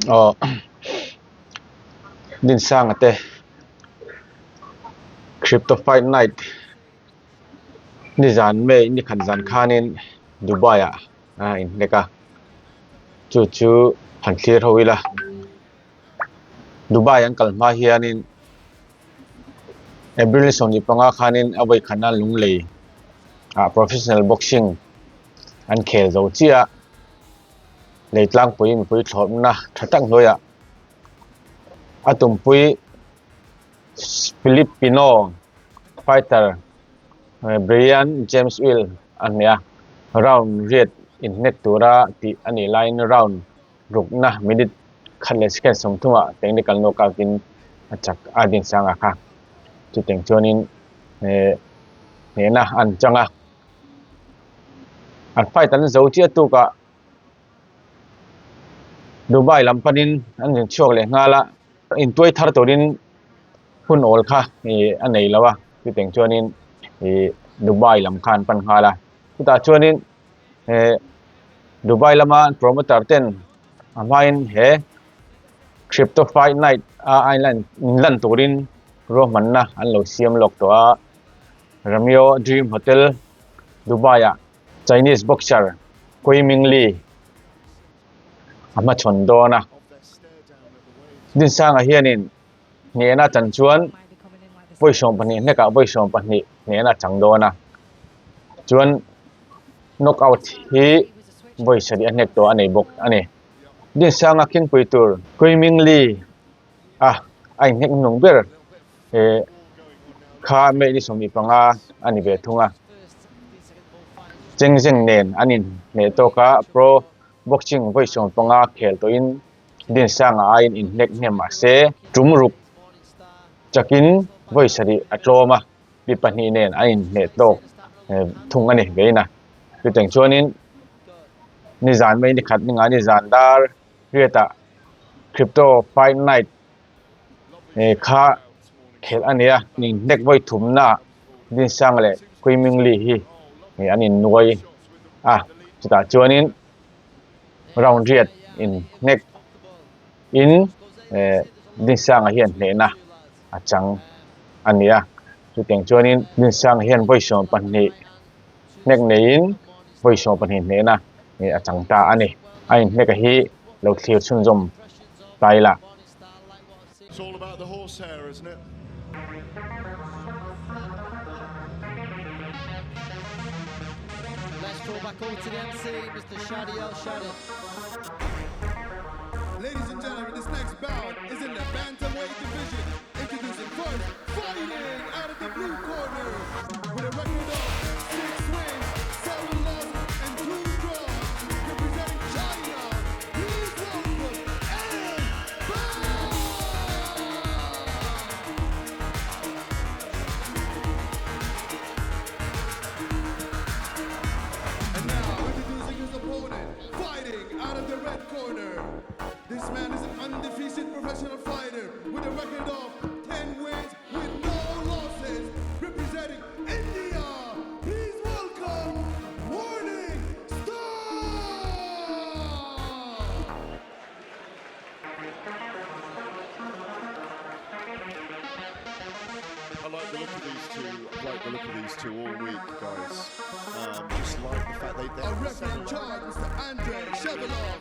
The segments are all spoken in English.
Oh, Dinsanga'n Cripto Fight Night Nizan May ni Khanzan Khanin Dubai-ah inhnek chu han clear hoila Dubai ang kalma hianin April soni panga khanin awai khana lunglei professional boxing an khelh zo chia leitlang pui mi pui thlopna thatak hnoya atum pui Filipino fighter Bryan James Wild ania round red inhnek tura ti ani line round rukna minute khanle second somthunga technical knockout in achak Dinsanga'n kha chu teng chuanin hnehna an changa an fight an zo chi atuka Dubai lampanin an chok le ngala in tuai thar torin hun ol kha anei lawa chu teng chuanin Dubai lam khan pan khala ta chuanin Dubai lama promoter ten amain he Cripto Fight Night-ah inlan turin ro manna an lo siam lok to a Ramee Dream Hotel Dubai-ah Chinese boxer QuiMing Li ama chondona Dinsanga'n hianin hnehna chan chuan voisom pahnih hneka voisom pahnih hnehna changdona chuan knockout hi voisari a hnek to anei bok ani Dinsanga'n king puitur QuiMing Li ai hnek nung ber kha me ni somi panga ani ve thunga chengzeng nen anin ne to ka pro boxing voisom panga khelh to in Dinsanga'n inhnek hnem se tumruk takin voisari atloma pi pahnih nen ain hne to thung ani veina chu teng chuanin nizan mai ni khat ninga ni zan dar riata Cripto Fight Night kha khelh ania ning hnek voi thumna Dinsanga'n le QuiMing Li hi anin nuai chuta chuanin round riat in hnek in Dinsanga'n hian hnehna achang ania chu teng chuanin Dinsanga'n hian voisom pahnih hnek nein voisom pahnih hnehna achang ta ani ai hnek hi lo thlir chhun zom taila It's all about the horsehair, isn't it? Let's draw back over to the MC, Mr. Shadi Al-Shadi. Ladies and gentlemen, this next bout is in the bantamweight division. Introducing first, fighting out of the blue corner with a record of 6 wins, 7 losses, and 2 draws. Representing China, please welcome and now introducing his opponent, fighting out of the red corner. This man is an undefeated professional fighter with a record of 10 wins with no losses, representing India. Please welcome Warning Star! I like the look of these two. I like the look of these two all week, guys. Just like the fact they a referee in charge, Mr. Andrei Shevelov.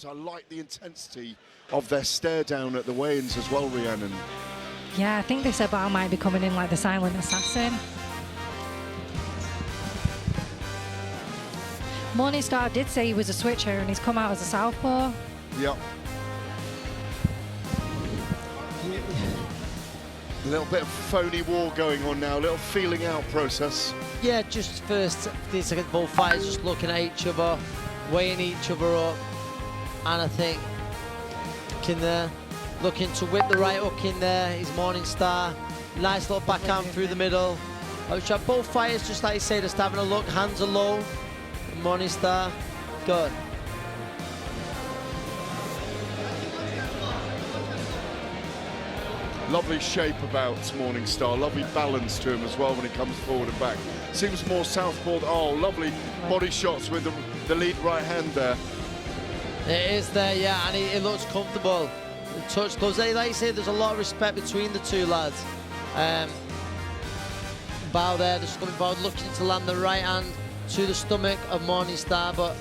I like the intensity of their stare down at the weigh-ins as well, Rhiannon. Yeah, I think they said Bao might be coming in like the silent assassin. Morningstar did say he was a switcher and he's come out as a southpaw. Yep. A little bit of phony war going on now, a little feeling out process. Yeah, just first, these are both fighters just looking at each other, weighing each other up, and I think looking to whip the right hook in there is Morningstar. Nice little backhand through the middle. Which are both fighters, just like you say, just having a look. Hands are low. Morningstar, good. Lovely shape about Morningstar, lovely balance to him as well when he comes forward and back. Seems more southpaw. Oh, lovely body shots with the lead right hand there. It is there, yeah, and it looks comfortable. The touch goes, like you say, there's a lot of respect between the two lads. Bow there, just coming forward, looking to land the right hand to the stomach of Morningstar, but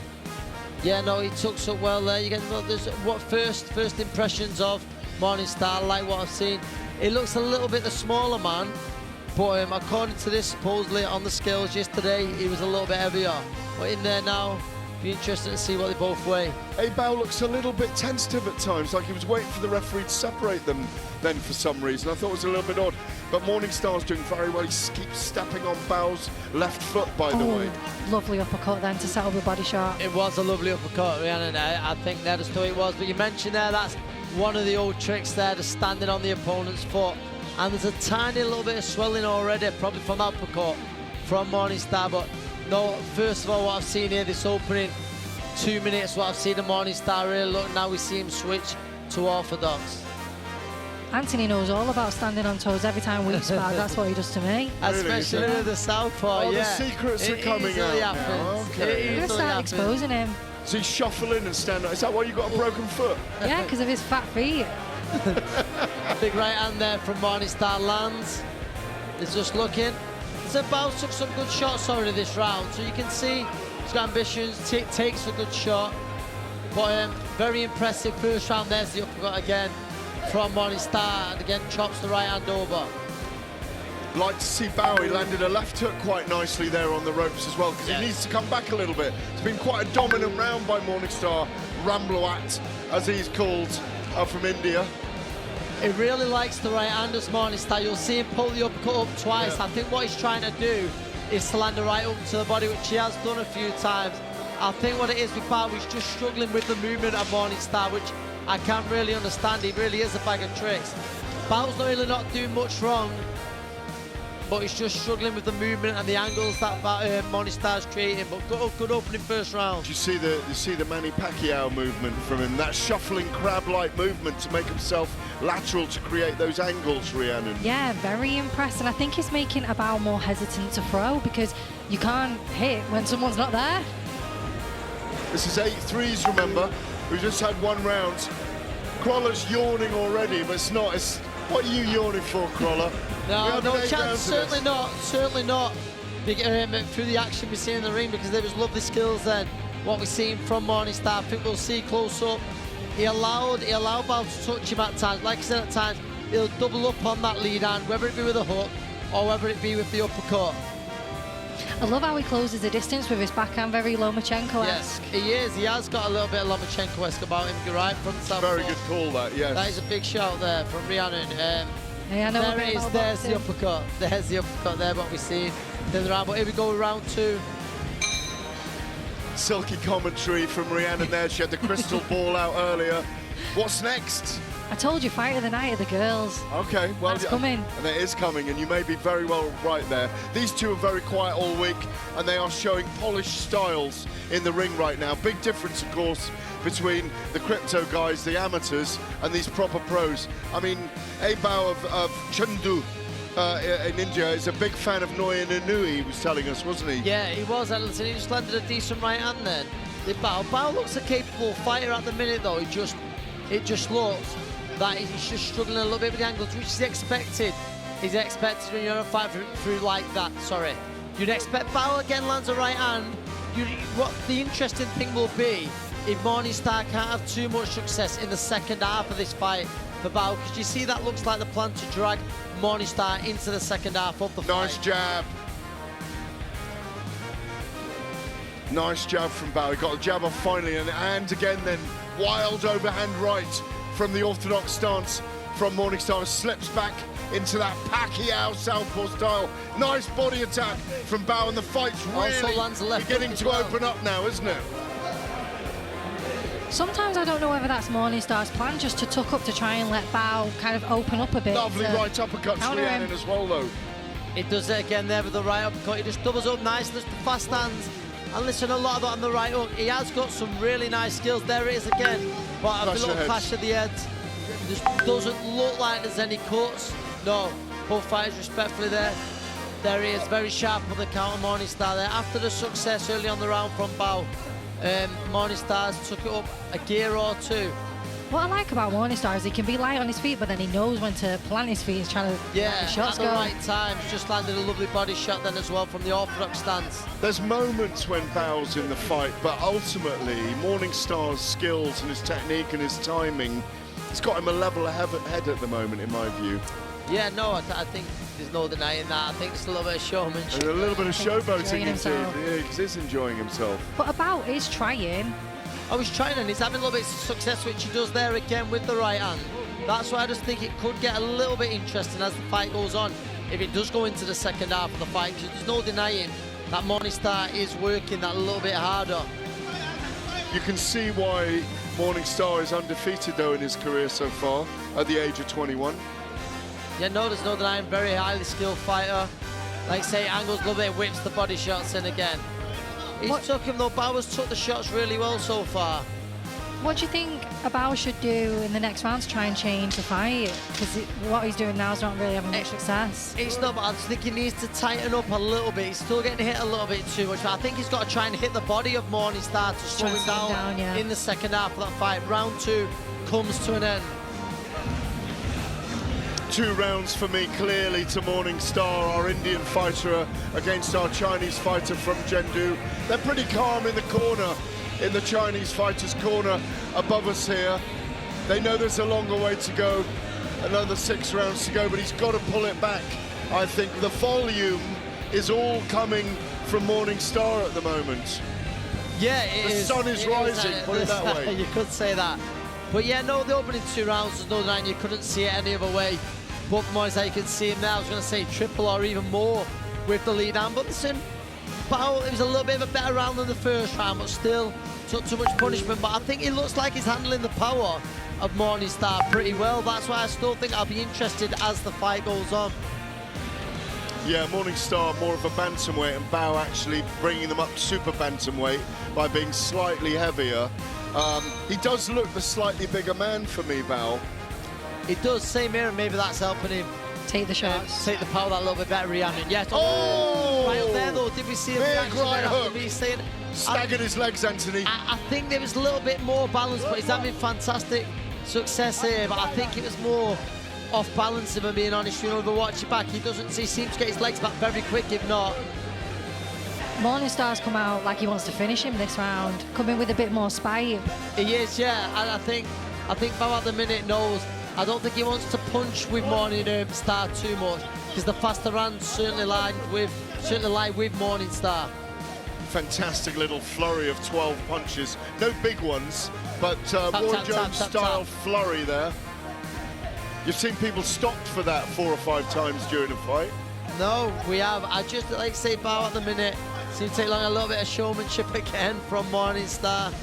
yeah, no, he tucks up well there. You get what first impressions of Morningstar, like what I've seen. He looks a little bit the smaller man, but according to this, supposedly on the scales yesterday, he was a little bit heavier. But in there now, be interesting to see what they both weigh. Bao looks a little bit tentative at times, like he was waiting for the referee to separate them then for some reason. I thought it was a little bit odd. But Morningstar's doing very well. He keeps stepping on Bao's left foot, by the way. Lovely uppercut then to settle the body shot. It was a lovely uppercut, Rhiannon. I think that is the way it was. But you mentioned there, that's one of the old tricks there, just standing on the opponent's foot. And there's a tiny little bit of swelling already, probably from that uppercut from Morningstar. But no, first of all, what I've seen here, this opening 2 minutes, what I've seen of Morningstar really look, now we see him switch to orthodox. Anthony knows all about standing on toes every time we spar. That's what he does to me. Especially with the southpaw, oh, yeah. The secrets are coming out now. Okay. We're going to start exposing him. So he's shuffling and standing. Is that why you got a broken foot? Yeah, because of his fat feet. Big right hand there from Morningstar lands. He's just looking. So Bao took some good shots already this round, so you can see he's got ambitions, takes a good shot. But very impressive first round. There's the uppercut again from Morningstar, and again chops the right hand over. Like to see Bowie landed a left hook quite nicely there on the ropes as well, because he needs to come back a little bit. It's been quite a dominant round by Morningstar, Ramblowat, as he's called, from India. He really likes the right hand as Morningstar. You'll see him pull the uppercut up twice. I think what he's trying to do is to land a right up to the body, which he has done a few times. I think what it is with Bao, he's just struggling with the movement of Morningstar, which I can't really understand. He really is a bag of tricks. Bao's really not doing much wrong, but he's just struggling with the movement and the angles that Morningstar's creating. But good opening first round. You see the Manny Pacquiao movement from him, that shuffling crab-like movement to make himself lateral to create those angles, Rhiannon. Yeah, very impressed. And I think he's making Bao more hesitant to throw, because you can't hit when someone's not there. This is 8 threes, remember. We just had one round. Crawler's yawning already, but it's not. What are you yawning for, Crawler? No chance, certainly not, certainly not. Through the action we see in the ring, because there was lovely skills then. What we're seeing from Morningstar, I think we'll see close up. He allowed Bao to touch him at times. Like I said, at times, he'll double up on that lead hand, whether it be with a hook or whether it be with the uppercut. I love how he closes the distance with his backhand, very Lomachenko-esque. Yes, he is. He has got a little bit of Lomachenko-esque about him. You're right, from the southpaw. Very good call, that, yes. That is a big shout there from Rhiannon. Yeah, I know there it is, there's the uppercut. There's the uppercut there, what we see in the round. But here we go, round two. Silky commentary from Rhiannon there. She had the crystal ball out earlier. What's next? I told you, fight of the night of the girls. Okay, well, that's coming. And it is coming, and you may be very well right there. These two are very quiet all week, and they are showing polished styles in the ring right now. Big difference, of course, between the crypto guys, the amateurs, and these proper pros. I mean, Bao of Chengdu in India is a big fan of Ningani, he was telling us, wasn't he? Yeah, he was, Ellison. He just landed a decent right hand then. Bao looks a capable fighter at the minute, though. It just looks that he's just struggling a little bit with the angles, which is expected. He's expected when you're on a fight through like that, sorry. You'd expect Bao again lands a right hand. What the interesting thing will be, if Morningstar can't have too much success in the second half of this fight for Bao, because you see that looks like the plan to drag Morningstar into the second half of the fight. Nice jab. Nice jab from Bao. He got a jab off finally, and again then, wild overhand right from the orthodox stance from Morningstar, slips back into that Pacquiao southpaw style. Nice body attack from Bao, and the fight's really beginning to open up now, isn't it? Sometimes I don't know whether that's Morningstar's plan, just to tuck up to try and let Bao kind of open up a bit. Lovely right uppercut to Rhiannon as well, though. He does it again there with the right uppercut. He just doubles up nice, the fast hands. And listen, a lot of that on the right hook. He has got some really nice skills. There it is again. But a little clash of the heads. Just doesn't look like there's any cuts. No, both fighters respectfully there. There he is, very sharp on the counter, Morningstar there. After the success early on the round from Bao, Morningstar's took it up a gear or two. What I like about Morningstar is he can be light on his feet, but then he knows when to plant his feet. He's trying to let the shots at the go. right time. He's just landed a lovely body shot then as well from the orthodox stance. There's moments when Bao's in the fight, but ultimately Morningstar's skills and his technique and his timing, it's got him a level ahead at the moment, in my view. Yeah, no, I think there's no denying that. I think it's a little bit of showmanship. And a little bit of showboating indeed. himself. Yeah, because he's enjoying himself. But Bao is trying. I was trying, and he's having a little bit of success, which he does there again with the right hand. That's why I just think it could get a little bit interesting as the fight goes on, if it does go into the second half of the fight, because there's no denying that Morningstar is working that little bit harder. You can see why Morningstar is undefeated, though, in his career so far, at the age of 21. Yeah, no, there's no denying, very highly skilled fighter. Like I say, angles a little bit, whips the body shots in again. He's took him though, Bauer's took the shots really well so far. What do you think Bao should do in the next round to try and change the fight? Because what he's doing now is not really having much success. It's not, but I just think he needs to tighten up a little bit. He's still getting hit a little bit too much, but I think he's got to try and hit the body of Morningstar to slow him down yeah. in the second half of that fight. Round 2 comes to an end. 2 rounds for me, clearly, to Morningstar, our Indian fighter, against our Chinese fighter from Chengdu. They're pretty calm in the corner, in the Chinese fighter's corner above us here. They know there's a longer way to go, another 6 rounds to go, but he's got to pull it back. I think the volume is all coming from Morningstar at the moment. Yeah, it is. The sun is rising, put it that way. You could say that. But yeah, no, the opening 2 rounds, there's no denying you couldn't see it any other way. But Morningstar, you can see him now, I was going to say triple or even more with the lead hand. But listen, Bao, it was a little bit of a better round than the first round, but still took too much punishment. But I think it looks like he's handling the power of Morningstar pretty well. That's why I still think I'll be interested as the fight goes on. Yeah, Morningstar more of a bantamweight, and Bao actually bringing them up to super bantamweight by being slightly heavier. He does look the slightly bigger man for me, Bao. It does, same here, and maybe that's helping him Take the shots. take the power that little bit better, Rhiannon. Yes. Oh! Right up there, though, did we see him Big right hook. saying, Staggered his legs, Anthony. I think there was a little bit more balance, but he's having fantastic success here. But I think it was more off balance, if I'm being honest. You know, if I watch it back, he seems to get his legs back very quick, if not. Morningstar's come out like he wants to finish him this round, coming with a bit more spite. He is, yeah, and I think Bao at the minute knows. I don't think he wants to punch with Morningstar too much, because the faster hands certainly lie with Morningstar. Fantastic little flurry of 12 punches. No big ones, but Roy Jones style flurry there. You've seen people stopped for that 4 or 5 times during a fight. No, we have. I just like to say Bao at the minute seems to take along a little bit of showmanship again from Morningstar.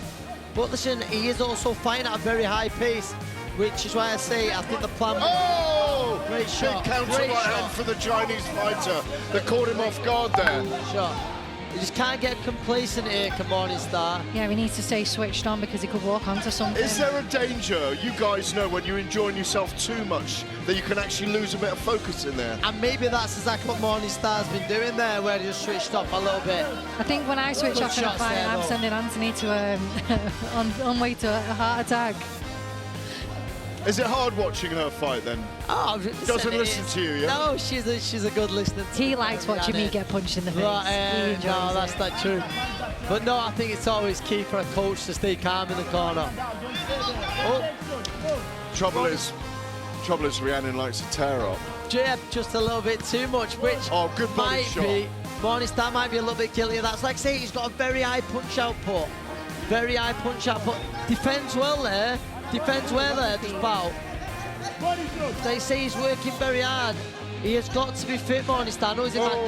But listen, he is also fighting at a very high pace, which is why I say I think the plan... Oh! Great shot. Big counter right hand for the Chinese fighter that caught him off guard there. Shot. You just can't get complacent here, can Morningstar. Yeah, he needs to stay switched on because he could walk onto something. Is there a danger, you guys know, when you're enjoying yourself too much, that you can actually lose a bit of focus in there? And maybe that's exactly what Morningstar's been doing there, where he just switched off a little bit. I think when I switch off in a fight, I'm sending Anthony to on way to a heart attack. Is it hard watching her fight then? Oh, doesn't listen to you, yeah? No, she's a good listener. He likes watching me get punched in the face. Right, no, that's not true. But no, I think it's always key for a coach to stay calm in the corner. Oh. Trouble is Rhiannon likes to tear up. Yeah, just a little bit too much, which good body shot. Morningstar might be a little bit guilty of that. It's like I say, he's got a very high punch output. Very high punch output. Defends well there. Defends well there, just Bao. They say he's working very hard. He has got to be fit, Morningstar. I know he's in that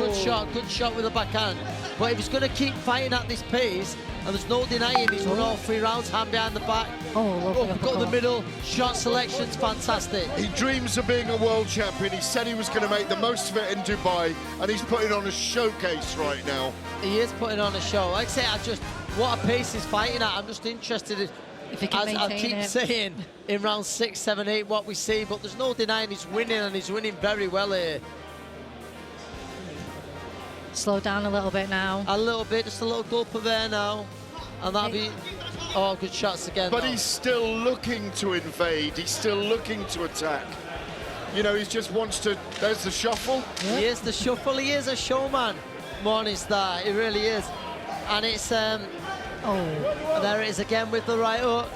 good shot with the backhand. But if he's going to keep fighting at this pace, and there's no denying he's won all 3 rounds, hand behind the back. Got the middle, shot selection's fantastic. He dreams of being a world champion. He said he was going to make the most of it in Dubai, and he's putting on a showcase right now. He is putting on a show. Like I say, what a pace he's fighting at. I'm just interested in, if he can as I maintain keep it. saying, in round 6, 7, 8, what we see, but there's no denying he's winning, and he's winning very well here. Slow down a little bit now. A little bit, just a little gulper there now. And that'll be, oh, good shots again. But he's still looking to invade. He's still looking to attack. You know, he just wants to, there's the shuffle. He is the shuffle, he is a showman, Morningstar, he really is. And it's, there it is again with the right hook.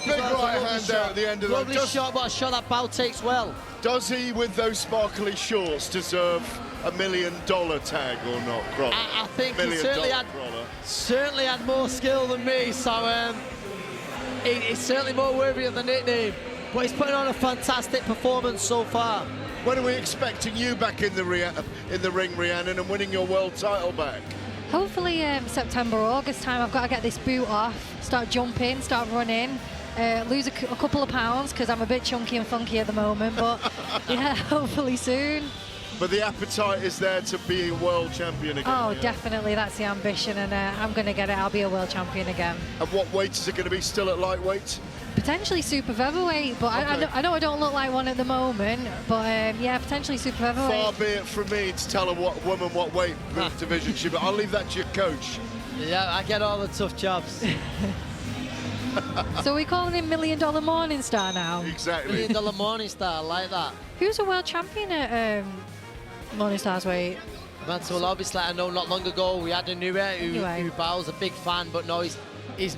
Big right hand out at the end of that. Lovely shot, but a shot that Bao takes well. Does he, with those sparkly shorts, deserve $1 million tag or not, Crawler? I think he certainly had more skill than me, so he's certainly more worthy of the nickname. But he's putting on a fantastic performance so far. When are we expecting you back in the ring, Rhiannon, and winning your world title back? Hopefully September, August time. I've got to get this boot off, start jumping, start running, lose a couple of pounds because I'm a bit chunky and funky at the moment, but yeah, hopefully soon. But the appetite is there to be a world champion again. Oh, definitely, that's the ambition, and I'm going to get it. I'll be a world champion again. And what weight is it going to be, still at lightweight? Potentially super featherweight, but okay. I know I don't look like one at the moment, but yeah, potentially super featherweight. Far be it from me to tell a woman what weight division she, but I'll leave that to your coach. Yeah, I get all the tough jobs. So we're calling him $1 Million Morningstar now? Exactly. $1 Million Morningstar, I like that. Who's a world champion at Morningstar's weight? Well, obviously, I know not long ago we had a Hneh who Bao's a big fan, but no, he's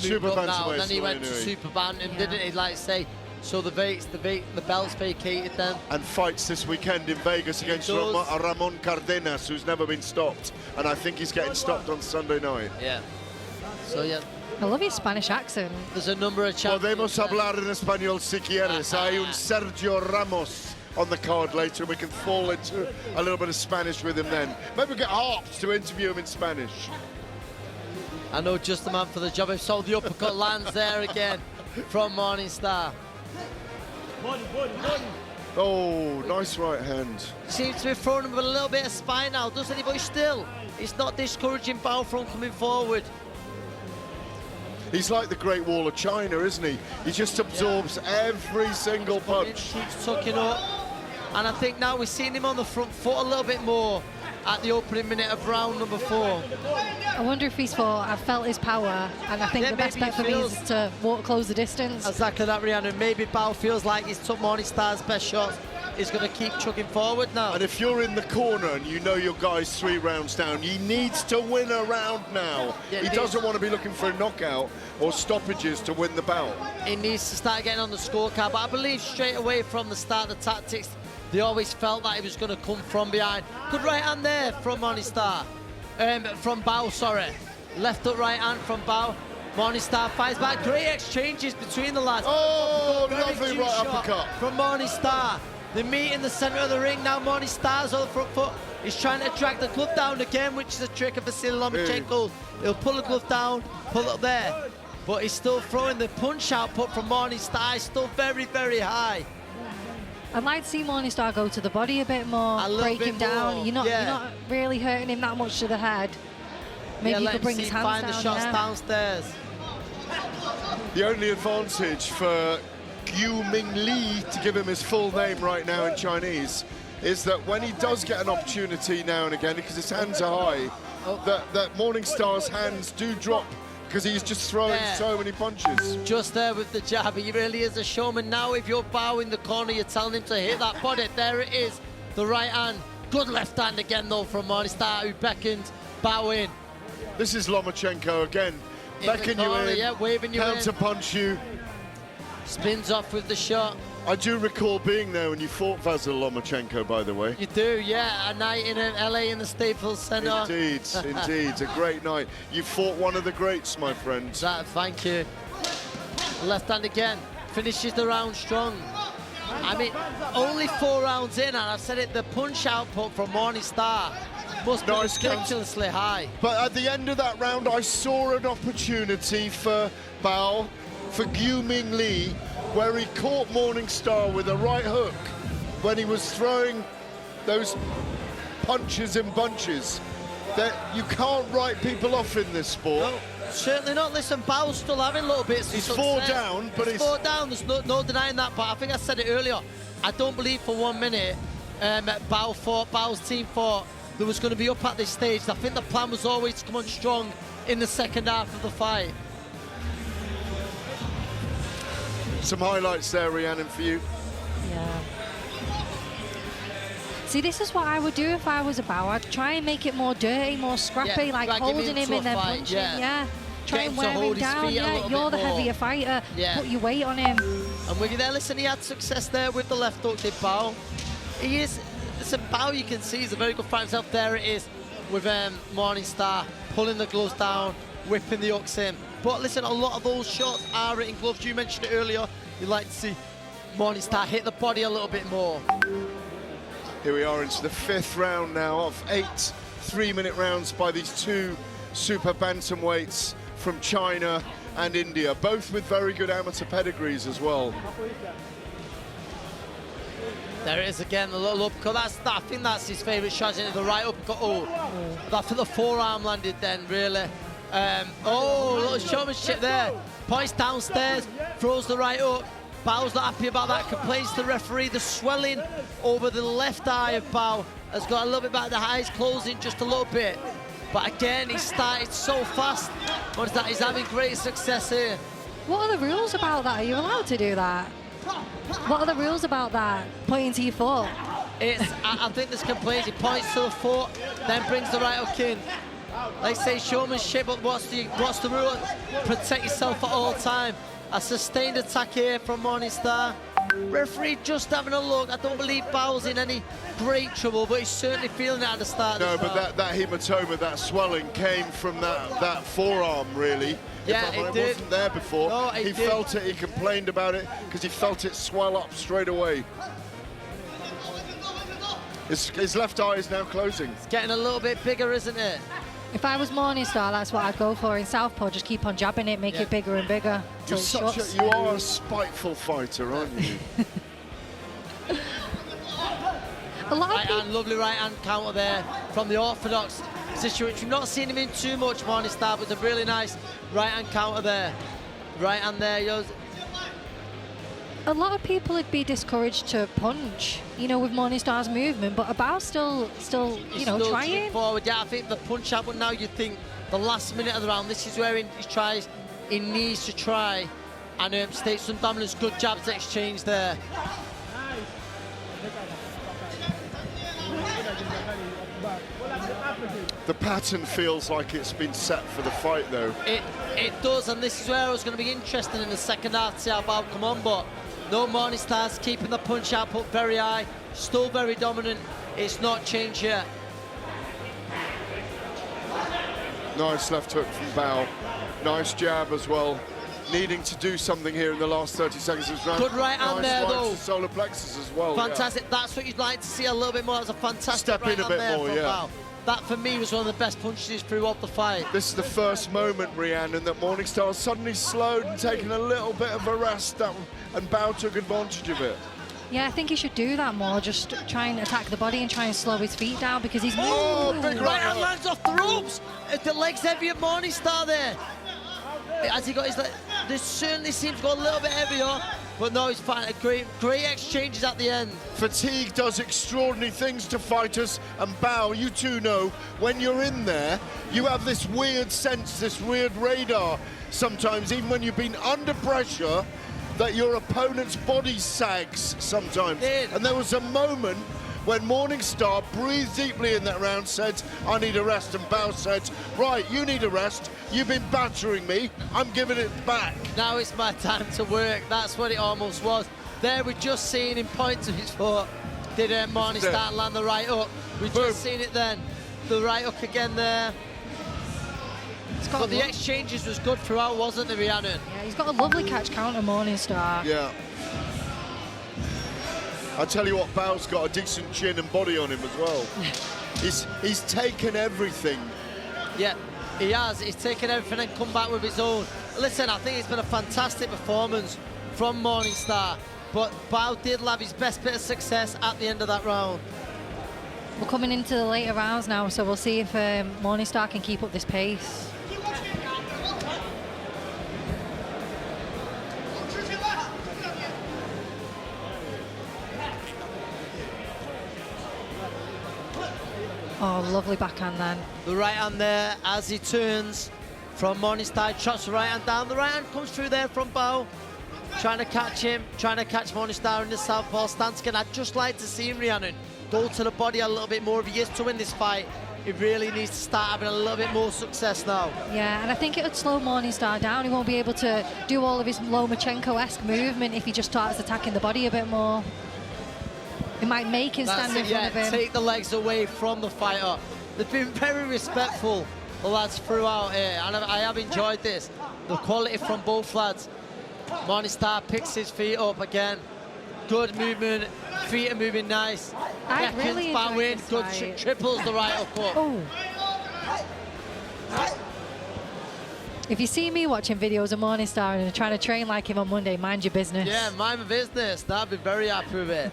moved up now. And then he went to Super Bantam, didn't he? Like say, so the belts vacated them. And fights this weekend in Vegas against Ramon Cardenas, who's never been stopped, and I think he's getting stopped on Sunday night. Yeah. So yeah. I love his Spanish accent. There's a number of champions. Podemos hablar en español si quieres. Hay un Sergio Ramos on the card later. We can fall into a little bit of Spanish with him then. Maybe we'll get Harps to interview him in Spanish. I know just the man for the job. I saw the uppercut lands there again from Morningstar. Oh, nice right hand. Seems to be throwing him with a little bit of spine now, doesn't he? But still, it's not discouraging Bao from coming forward. He's like the Great Wall of China, isn't he? He just absorbs every single punch. Keeps tucking up. And I think now we're seeing him on the front foot a little bit more at the opening minute of round number 4. I wonder if he's thought, I've felt his power, and I think the best bet for me is to close the distance. Exactly that, Rhiannon. Maybe Bao feels like he's took Morningstar's best shots. He's going to keep chugging forward now. And if you're in the corner and you know your guy's 3 rounds down, he needs to win a round now. Yeah, he doesn't want to be looking for a knockout or stoppages to win the bout. He needs to start getting on the scorecard, but I believe straight away from the start, the tactics, they always felt that he was going to come from behind. Good right hand there from Morningstar. From Bao, sorry. Left up right hand from Bao. Morningstar fights back. Great exchanges between the lads. Oh, lovely right uppercut from Morningstar. They meet in the centre of the ring now. Morningstar's on the front foot. He's trying to drag the glove down again, which is a trick of Vasily Lomachenko. He'll pull the glove down, pull it there. But he's still throwing the punch output from Morningstar. He's still very, very high. I'd like to see Morningstar go to the body a bit more, break him down. You're not really hurting him that much to the head. Maybe you could bring his hands down. Find the shots downstairs. The only advantage for QuiMing Li, to give him his full name right now in Chinese, is that when he does get an opportunity now and again, because his hands are high, that Morningstar's hands do drop because he's just throwing so many punches. Just there with the jab. He really is a showman. Now if you're Bao in the corner, you're telling him to hit that body. There it is, the right hand. Good left hand again though from Morningstar, who beckoned Bao in. This is Lomachenko again. Beckon you in, waving you counter punch you. Spins off with the shot. I do recall being there when you fought Vasily Lomachenko, by the way. You do, yeah. A night in LA in the Staples Center. Indeed, indeed. A great night. You fought one of the greats, my friend. Thank you. Left hand again. Finishes the round strong. I mean, only 4 rounds in, and I've said it, the punch output from Morningstar must be ridiculously high. But at the end of that round, I saw an opportunity for Bao, for QuiMing Li, where he caught Morningstar with a right hook when he was throwing those punches in bunches. That you can't write people off in this sport. No, certainly not. Listen, Bao's still having little bits of He's success. 4 down, but he's 4 down. There's no denying that. But I think I said it earlier. I don't believe for 1 minute Bao's team thought there was going to be up at this stage. I think the plan was always to come on strong in the second half of the fight. Some highlights there, Rhiannon, for you. Yeah. See, this is what I would do if I was a Bao. I'd try and make it more dirty, more scrappy, Yeah, like holding him and then punching. Yeah. Try and wear him down. Yeah, you're the heavier fighter. Yeah. Put your weight on him. And with you there, listen, he had success there with the left hook, did Bao. He is, listen, Bao, you can see he's a very good fighter himself. There it is with Morningstar pulling the gloves down, whipping the hooks in. But listen, a lot of those shots are in gloves. You mentioned it earlier. You'd like to see Morningstar hit the body a little bit more. Here we are into the 5th round now of 8 3-minute rounds by these 2 super bantamweights from China and India, both with very good amateur pedigrees as well. There it is again, the little uppercut. I think that's his favourite shot, into the right uppercut. Oh, I think the forearm landed then, really. Oh, a little showmanship there. Points downstairs, throws the right up. Bao's not happy about that, complains to the referee. The swelling over the left eye of Bao has got a little bit back, the eyes closing just a little bit. But again, he started so fast. What is that? He's having great success here. What are the rules about that? Are you allowed to do that? What are the rules about that? Pointing to your foot? I think there's complaints. He points to the foot, then brings the right hook in. Like I say, showmanship, but what's the rule? Protect yourself at all time. A sustained attack here from Morningstar. Referee just having a look. I don't believe Bao's in any great trouble, but he's certainly feeling it at the start. No, but that hematoma, that swelling came from that forearm, really. Yeah, it did. Wasn't there before. No, he felt it, he complained about it, because he felt it swell up straight away. His left eye is now closing. It's getting a little bit bigger, isn't it? If I was Morningstar, that's what I'd go for. In Southpaw, just keep on jabbing it, make it bigger and bigger. You are a spiteful fighter, aren't you? A lot of Right hand, lovely right hand counter there from the orthodox position, which we've not seen him in too much, Morningstar, but it's a really nice right hand counter there. Right hand there, A lot of people would be discouraged to punch, you know, with Morningstar's movement, but Bao's still, you know, trying. Forward. Yeah, I think the punch out, but now you think the last minute of the round, this is where he needs to try and state some dominance. Good jabs exchange there. The pattern feels like it's been set for the fight, though. It does, and this is where I was going to be interested in the second half to see how Bao come on, but no, Morningstar's keeping the punch output very high, still very dominant. It's not changed yet. Nice left hook from Bao. Nice jab as well. Needing to do something here in the last 30 seconds of this round. Good right hand there, though. Solar plexus as well. Fantastic. Yeah. That's what you'd like to see a little bit more. That's a fantastic step right in a bit hand more, there yeah. Bao. That, for me, was one of the best punches throughout the fight. This is the first moment, Rhiannon, that Morningstar suddenly slowed and taken a little bit of a rest, and Bao took advantage of it. Yeah, I think he should do that more, just try and attack the body and try and slow his feet down, because he's... Oh, big right hand lands off the ropes. The leg's heavy at Morningstar there. As he got his leg, this certainly seems to go a little bit heavier, but no, he's fine. Great exchanges at the end. Fatigue does extraordinary things to fighters, and Bao, you two know, when you're in there, you have this weird sense, this weird radar sometimes, even when you've been under pressure, that your opponent's body sags sometimes. And there was a moment when Morningstar breathed deeply in that round, said, I need a rest, and Bao said, right, you need a rest, you've been battering me, I'm giving it back. Now it's my time to work. That's what it almost was. There we're just seeing him point to his foot. Did Morningstar land the right hook? We've just seen it then. The right hook again there. But the exchanges was good throughout, wasn't it, Rhiannon? Yeah, he's got a lovely catch counter, Morningstar. Yeah. I tell you what, Bao's got a decent chin and body on him as well. He's taken everything. Yeah, he has. He's taken everything and come back with his own. Listen, I think it's been a fantastic performance from Morningstar, but Bao did have his best bit of success at the end of that round. We're coming into the later rounds now, so we'll see if Morningstar can keep up this pace. Oh, lovely backhand then. The right hand there as he turns from Morningstar, chops the right hand down. The right hand comes through there from Bao, trying to catch him, trying to catch Morningstar in the southpaw stance. And I'd just like to see him, Rhiannon, go to the body a little bit more. If he is to win this fight, he really needs to start having a little bit more success now. Yeah, and I think it would slow Morningstar down. He won't be able to do all of his Lomachenko-esque movement if he just starts attacking the body a bit more. It might make him stand in front of him. Take the legs away from the fighter. They've been very respectful, the lads throughout here, and I have enjoyed this. The quality from both lads. Morningstar picks his feet up again. Good movement, feet are moving nice. I really enjoyed this good fight. triples the right uppercut. Oh. If you see me watching videos of Morningstar and trying to train like him on Monday, mind your business. Yeah, mind my business. I'd be very happy with it.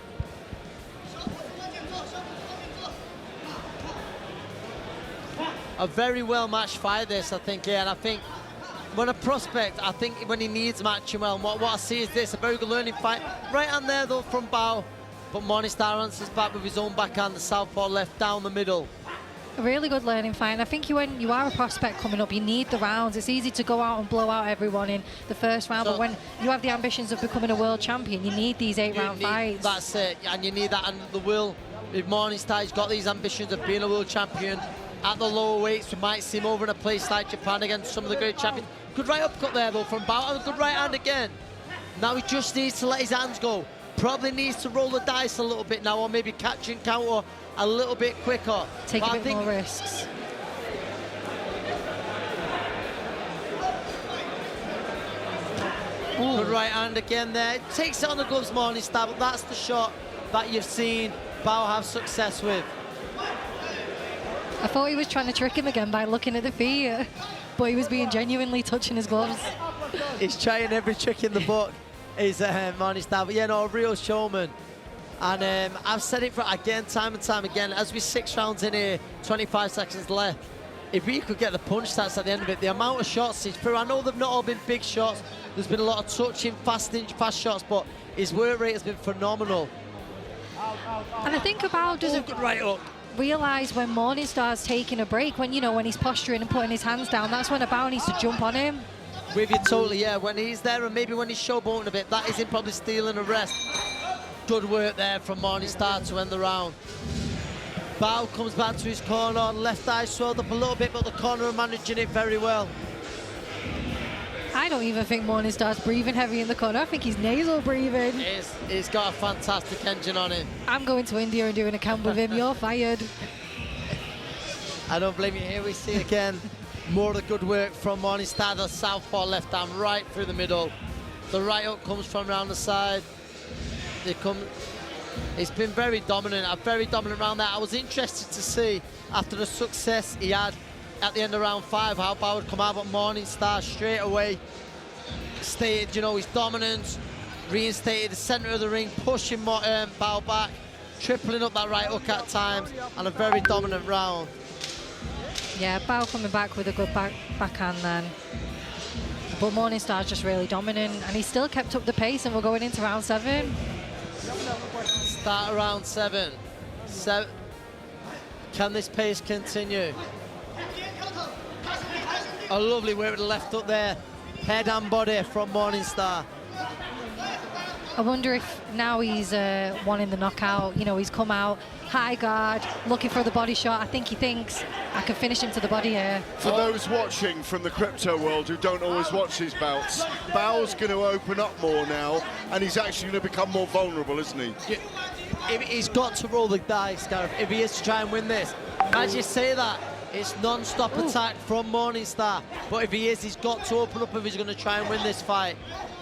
A very well matched fight this, I think, yeah, and I think when a prospect, I think when he needs matching well, and what I see is this, a very good learning fight. Right hand there though from Bao, but Morningstar answers back with his own backhand, the southpaw left down the middle. A really good learning fight, and I think when you are a prospect coming up, you need the rounds. It's easy to go out and blow out everyone in the first round, but when you have the ambitions of becoming a world champion, you need these 8-round fights. That's it, and you need that, and the will. With Morningstar, he's got these ambitions of being a world champion. At the lower weights, we might see him over in a place like Japan against some of the great champions. Good right uppercut there though from Bao, and a good right hand again. Now he just needs to let his hands go. Probably needs to roll the dice a little bit now, or maybe catch and counter a little bit quicker. Take a bit more risks. Good right hand again there. Takes it on the gloves, Morningstar, but that's the shot that you've seen Bao have success with. I thought he was trying to trick him again by looking at the feet, but he was being genuinely touching his gloves. He's trying every trick in the book. He's Morningstar, but yeah, no, a real showman. And I've said it again, time and time again, as we're 6 rounds in here, 25 seconds left, if he could get the punch stats at the end of it, the amount of shots he's through, I know they've not all been big shots, there's been a lot of touching, fast shots, but his work rate has been phenomenal. And I think about doesn't good right up. realise when Morningstar's taking a break, when when he's posturing and putting his hands down, that's when a Bao needs to jump on him. With you totally, yeah. When he's there and maybe when he's showboating a bit, that is him probably stealing a rest. Good work there from Morningstar to end the round. Bao comes back to his corner, left eye swelled up a little bit, but the corner are managing it very well. I don't even think Morningstar's breathing heavy in the corner. I think he's nasal breathing. He's got a fantastic engine on him. I'm going to India and doing a camp with him. You're fired. I don't blame you. Here we see again more of the good work from Morningstar. The southpaw left arm right through the middle. The right hook comes from around the side. It's been very dominant, a very dominant round there. I was interested to see, after the success he had at the end of round 5, how Bao would come out, but Morningstar straight away stated, his dominance, reinstated the centre of the ring, pushing Bao back, tripling up that right hook at times, and a very dominant round. Yeah, Bao coming back with a good backhand then. But Morningstar's just really dominant, and he's still kept up the pace, and we're going into round 7. Start around 7. Can this pace continue? A lovely work with the left up there. Head and body from Morningstar. I wonder if now he's wanting the knockout. He's come out, high guard, looking for the body shot. I think he thinks, I can finish him to the body here. For those watching from the crypto world who don't always watch these bouts, Bao's going to open up more now, and he's actually going to become more vulnerable, isn't he? He's got to roll the dice, Gareth, if he is to try and win this. As you say that, It's non-stop attack from Morningstar, but if he is, he's got to open up if he's going to try and win this fight.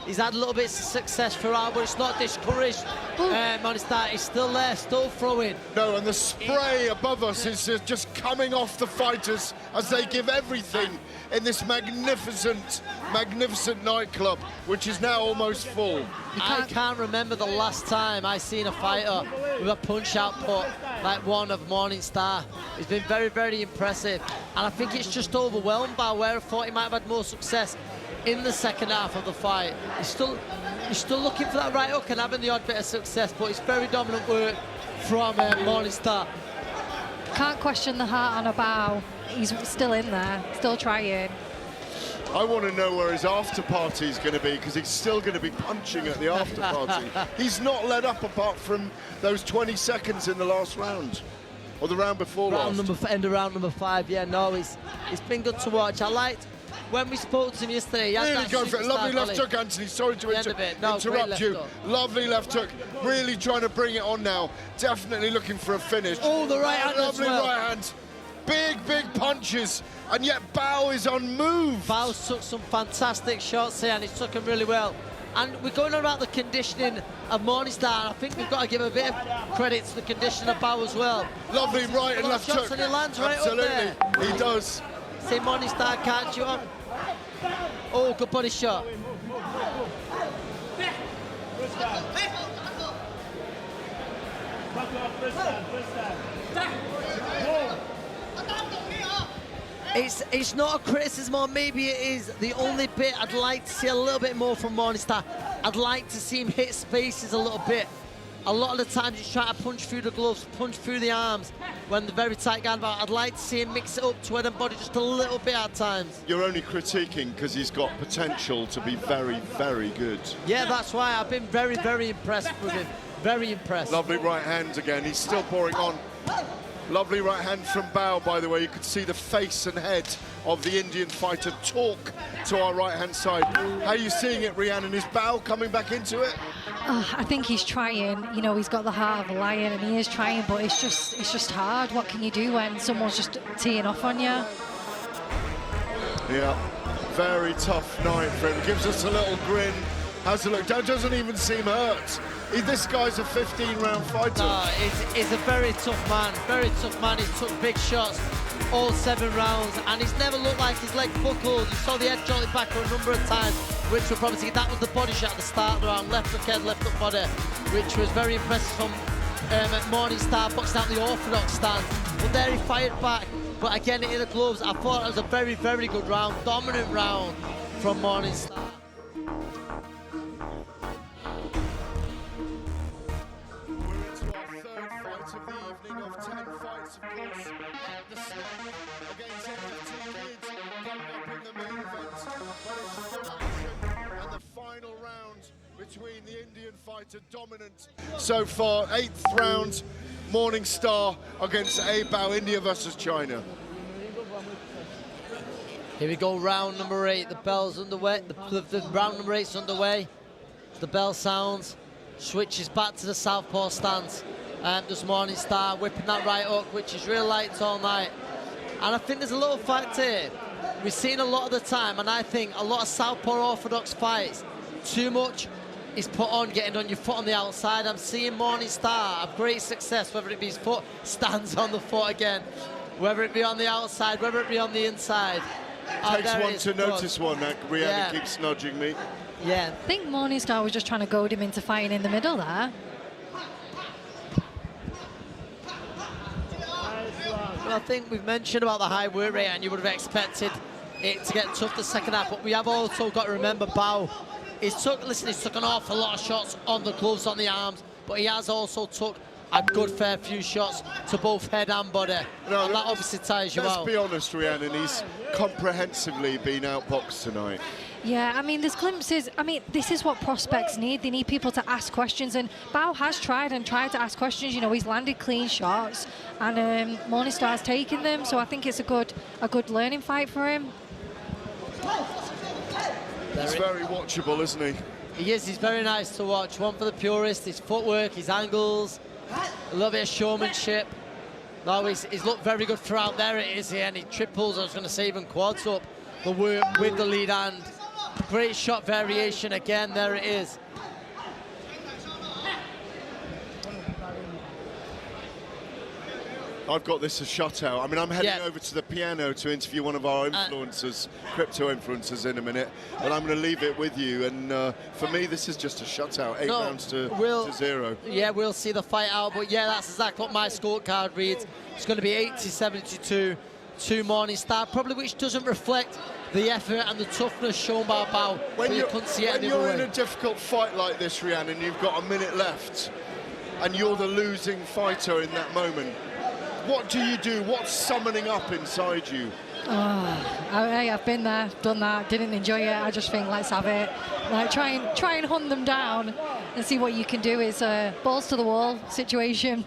He's had a little bit of success throughout, but it's not discouraged. Morningstar is still there, still throwing. No, and the spray above us is just coming off the fighters as they give everything in this magnificent, magnificent nightclub, which is now almost full. I can't remember the last time I seen a fighter with a punch output like one of Morningstar. It's been very, very impressive, and I think it's just overwhelmed by where I thought he might have had more success in the second half of the fight. He's still looking for that right hook and having the odd bit of success, but it's very dominant work from Morningstar. Can't question the heart on a bow. He's still in there, still trying. I want to know where his after party is going to be, because he's still going to be punching at the after party. He's not let up apart from those 20 seconds in the last round, or the round before last. End of round number 5, yeah, no, it's been good to watch. I liked when we spoke to him yesterday. Really going for it. Lovely left hook, Anthony. Sorry to interrupt you. Lovely left hook. Really trying to bring it on now. Definitely looking for a finish. Oh, the right hand as Lovely well. right hand. Big, big punches. And yet Bao is on move. Bao took some fantastic shots here, and he took them really well. And we're going on about the conditioning of Morningstar, and I think we've got to give a bit of credit to the conditioning of Bao as well. Lovely right and left hook. And he lands right Absolutely. up there. He does. See Morningstar catch you up. Oh, good body shot. It's not a criticism, or maybe it is. The only bit I'd like to see a little bit more from Morningstar. I'd like to see him hit spaces a little bit. A lot of the times he's trying to punch through the gloves, punch through the arms when they're very tight guard. I'd like to see him mix it up to head and body just a little bit at times. You're only critiquing because he's got potential to be very, very good. Yeah, that's why I've been very, very impressed with him. Very impressed. Lovely right hand again. He's still pouring on. Lovely right hand from Bao, by the way. You could see the face and head of the Indian fighter talk to our right-hand side. How are you seeing it, Rhiannon? Is Bao coming back into it? I think he's trying. You know, he's got the heart of a lion, and he is trying, but it's just hard. What can you do when someone's just teeing off on you? Yeah, very tough night for him. Gives us a little grin. Has a look. Doesn't even seem hurt. This guy's a 15-round fighter. No, he's a very tough man. Very tough man. He's took big shots all 7 rounds, and he's never looked like his leg buckled. You saw the head jolted back a number of times, which were probably, that was the body shot at the start of the round. Left hook head, left hook body, which was very impressive from Morningstar, boxing out the orthodox stance. But there he fired back. But again, in the gloves, I thought it was a very, very good round. Dominant round from Morningstar. Between the Indian fighter dominant so far, 8th round, Morningstar against Bao, India versus China. Here we go, round number 8. The bell's underway. The round number 8's underway. The bell sounds, switches back to the southpaw stance. Does Morningstar whipping that right hook, which is real light all night. And I think there's a little fact here. We've seen a lot of the time, and I think a lot of southpaw orthodox fights, too much is put on getting on your foot on the outside. I'm seeing Morningstar have great success, whether it be his foot stands on the foot again, whether it be on the outside, whether it be on the inside. Takes one to notice one, Rhiannon keeps nudging me. Yeah. I think Morningstar was just trying to goad him into fighting in the middle there. Well, I think we've mentioned about the high work rate, and you would have expected it to get tough the second half, but we have also got to remember Bao. He's took an awful lot of shots on the gloves, on the arms, but he has also took a good fair few shots to both head and body. No, and that obviously tires you out. Let's be honest, Rhiannon, he's comprehensively been outboxed tonight. Yeah, I mean, there's glimpses. I mean, this is what prospects need. They need people to ask questions, and Bao has tried to ask questions. You know, he's landed clean shots, and Morningstar's taken them. So I think it's a good learning fight for him. He's very watchable, isn't he? He is. He's very nice to watch. One for the purist. His footwork, his angles, a little bit of showmanship. No, he's looked very good throughout. There it is here, and he triples, I was going to say even quads up the work with the lead hand. Great shot variation again, there it is. I've got this as shutout. I mean, I'm heading over to the piano to interview one of our influencers, crypto influencers, in a minute, but I'm going to leave it with you. And for me, this is just a shutout, 8 rounds to 0. Yeah, we'll see the fight out, but yeah, that's exactly what my scorecard reads. It's going to be 80-72 to Morning Star, probably, which doesn't reflect the effort and the toughness shown by Bao. When you're in a difficult fight like this, Rian, and you've got a minute left, and you're the losing fighter in that moment, what do you do? What's summoning up inside you? I've been there, done that, didn't enjoy it. I just think, let's have it. Like, try and hunt them down and see what you can do. It's a balls to the wall situation.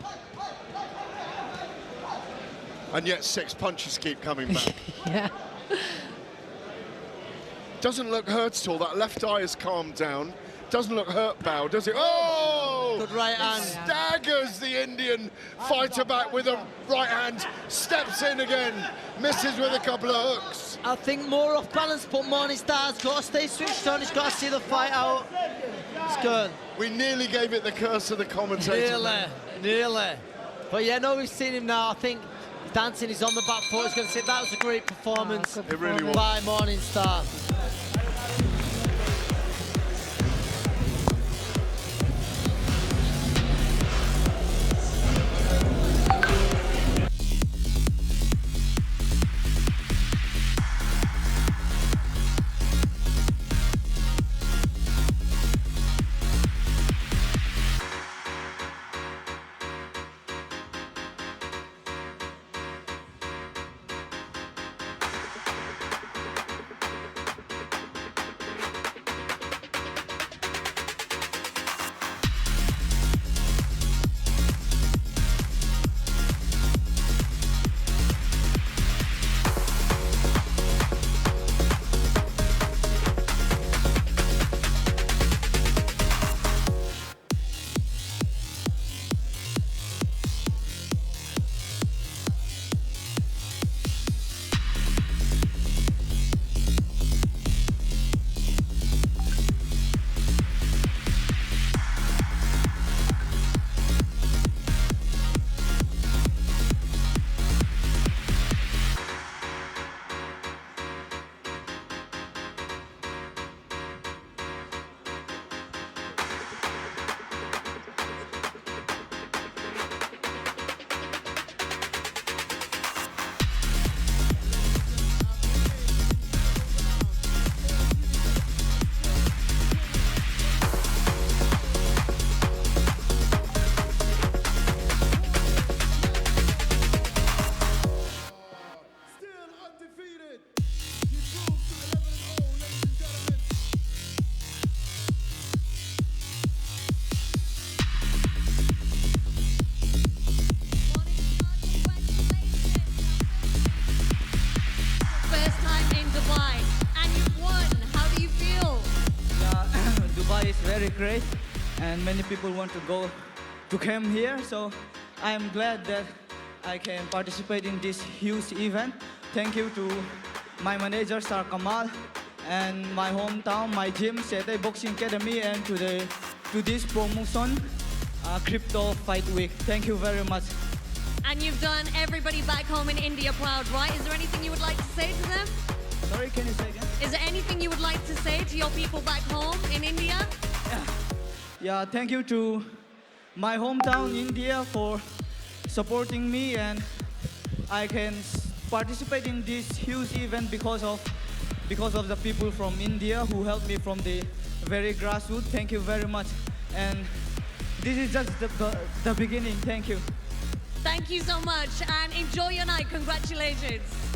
And yet 6 punches keep coming back. Yeah. Doesn't look hurt at all. That left eye has calmed down. Doesn't look hurt, Bao, does it? Oh! Good right hand. Staggers the Indian fighter back with a right hand. Steps in again. Misses with a couple of hooks. I think more off balance, but Morning Star's got to stay switched on. He's got to see the fight out. It's good. We nearly gave it the curse of the commentator. Nearly. But yeah, no, we've seen him now. I think dancing, he's on the back foot. He's going to say that was a great performance. It really was. By Morning Star. Great, and many people want to come here, so I am glad that I can participate in this huge event. Thank you to my manager Sir Kamal and my hometown, my gym, Theih Boxing Academy, and to this promotion, Cripto Fight Week. Thank you very much. And you've done everybody back home in India proud, right? Is there anything you would like to say to them? Sorry, can you say again? Is there anything you would like to say to your people back home in India? Yeah, thank you to my hometown, India, for supporting me, and I can participate in this huge event because of the people from India who helped me from the very grassroots. Thank you very much. And this is just the beginning. Thank you. Thank you so much, and enjoy your night. Congratulations.